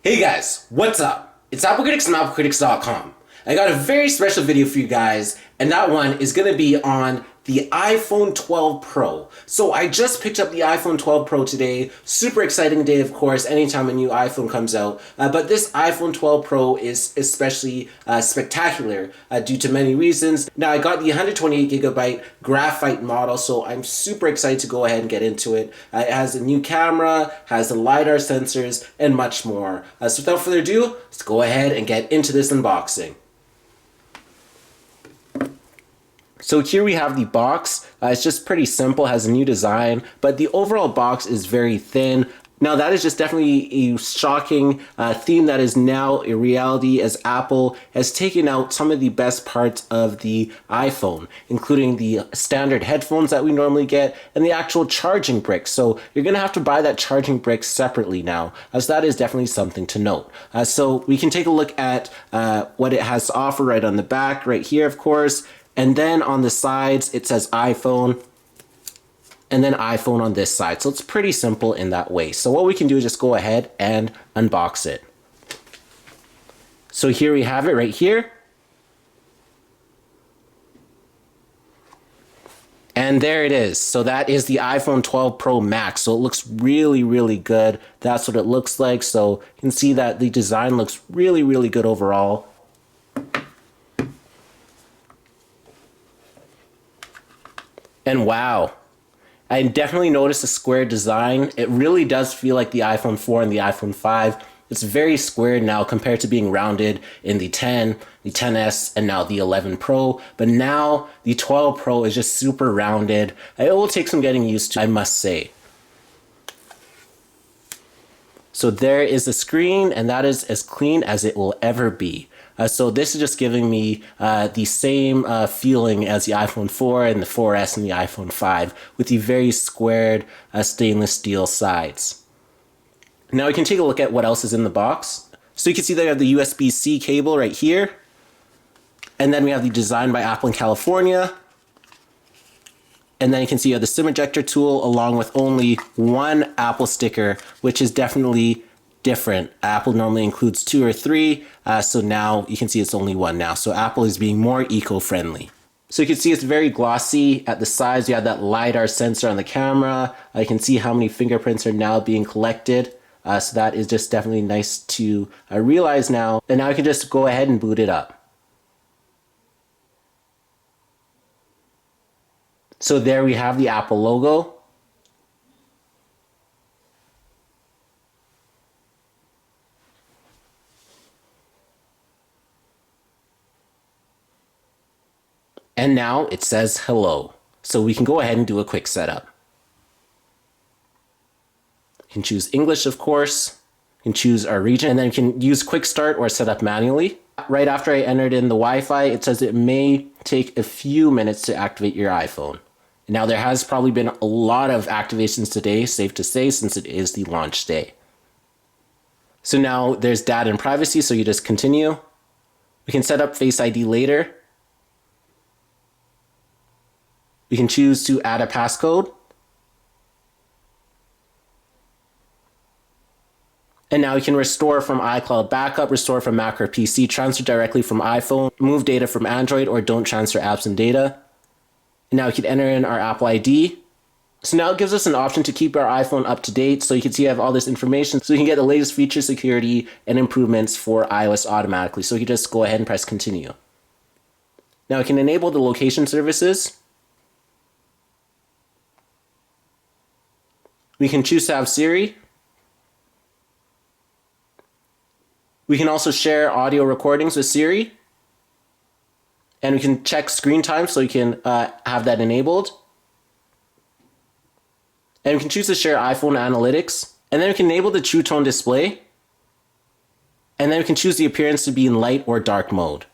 Hey guys, what's up? It's AppleCritics from AppleCritics.com. I got a very special video for you guys, and that one is going to be on the iPhone 12 Pro. So I just picked up the iPhone 12 Pro today. Super exciting day, of course, anytime a new iPhone comes out. But this iPhone 12 Pro is especially spectacular due to many reasons. Now, I got the 128GB graphite model, so I'm super excited to go ahead and get into it. It has a new camera, has the LiDAR sensors, and much more. So without further ado, let's go ahead and get into this unboxing. So here we have the box. It's just pretty simple, has a new design, but the overall box is very thin. Now that is just definitely a shocking theme that is now a reality, as Apple has taken out some of the best parts of the iPhone, including the standard headphones that we normally get and the actual charging brick. So you're gonna have to buy that charging brick separately now, as that is definitely something to note. So we can take a look at what it has to offer right on the back, right here, of course. And then on the sides, it says iPhone, and then iPhone on this side. So it's pretty simple in that way. So what we can do is just go ahead and unbox it. So here we have it right here. And there it is. So that is the iPhone 12 Pro Max. So it looks really, really good. That's what it looks like. So you can see that the design looks really, really good overall. And wow, I definitely noticed the square design. It really does feel like the iPhone 4 and the iPhone 5. It's very squared now compared to being rounded in the 10, the 10s, and now the 11 Pro. But now the 12 Pro is just super rounded. It will take some getting used to, I must say. So there is the screen, and that is as clean as it will ever be. So this is just giving me the same feeling as the iPhone 4 and the 4S and the iPhone 5 with the very squared stainless steel sides. Now we can take a look at what else is in the box. So you can see that we have the USB-C cable right here. And then we have the design by Apple in California. And then you can see you have the SIM ejector tool along with only one Apple sticker, which is definitely different. Apple normally includes 2 or 3, so now you can see it's only 1 now. So Apple is being more eco-friendly. So you can see it's very glossy at the sides. You have that LiDAR sensor on the camera. You can see how many fingerprints are now being collected. So that is just definitely nice to realize now. And now you can just go ahead and boot it up. So there we have the Apple logo. And now it says hello. So we can go ahead and do a quick setup. You can choose English, of course. You can choose our region, and then you can use quick start or set up manually. Right after I entered in the Wi-Fi, it says it may take a few minutes to activate your iPhone. Now there has probably been a lot of activations today, safe to say, since it is the launch day. So now there's data and privacy, so you just continue. We can set up Face ID later. We can choose to add a passcode. And now we can restore from iCloud backup, restore from Mac or PC, transfer directly from iPhone, move data from Android, or don't transfer apps and data. And now we can enter in our Apple ID. So now it gives us an option to keep our iPhone up to date. So you can see I have all this information. So you can get the latest feature, security, and improvements for iOS automatically. So you can just go ahead and press continue. Now we can enable the location services. We can choose to have Siri. We can also share audio recordings with Siri. And we can check screen time, so you can have that enabled. And we can choose to share iPhone analytics. And then we can enable the True Tone display. And then we can choose the appearance to be in light or dark mode.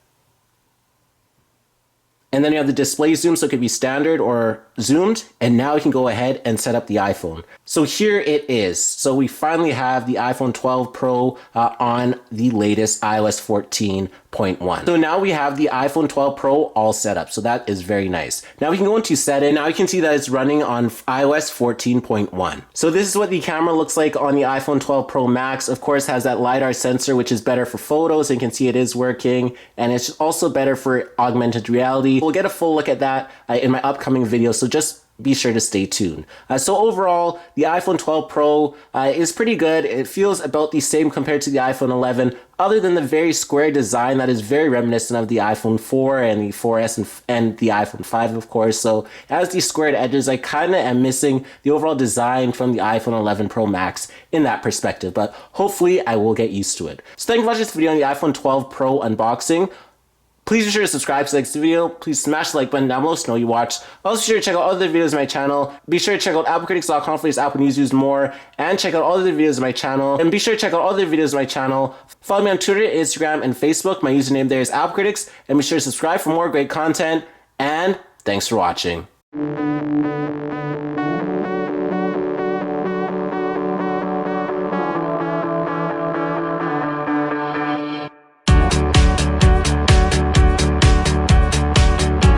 And then you have the display zoom, so it could be standard or zoomed. And now we can go ahead and set up the iPhone. So here it is. So we finally have the iPhone 12 Pro on the latest iOS 14.1. 14.1. So now we have the iPhone 12 Pro all set up. So that is very nice. Now we can go into settings. Now you can see that it's running on iOS 14.1. So this is what the camera looks like on the iPhone 12 Pro Max. Of course, has that LiDAR sensor, which is better for photos, and you can see it is working. And it's also better for augmented reality. We'll get a full look at that in my upcoming video. So just be sure to stay tuned. So overall, the iPhone 12 Pro is pretty good. It feels about the same compared to the iPhone 11, other than the very square design that is very reminiscent of the iPhone 4 and the 4S and the iPhone 5, of course. So as these squared edges, I kind of am missing the overall design from the iPhone 11 Pro Max in that perspective, but hopefully I will get used to it. So thank you for watching this video on the iPhone 12 Pro unboxing. Please be sure to subscribe to the next video. Please smash the like button down below so you know you watched. Also, be sure to check out other videos on my channel. Be sure to check out AppleCritics.com for these Apple news more. And check out all the videos on my channel. And be sure to check out all the videos on my channel. Follow me on Twitter, Instagram, and Facebook. My username there is AppleCritics. And be sure to subscribe for more great content. And thanks for watching.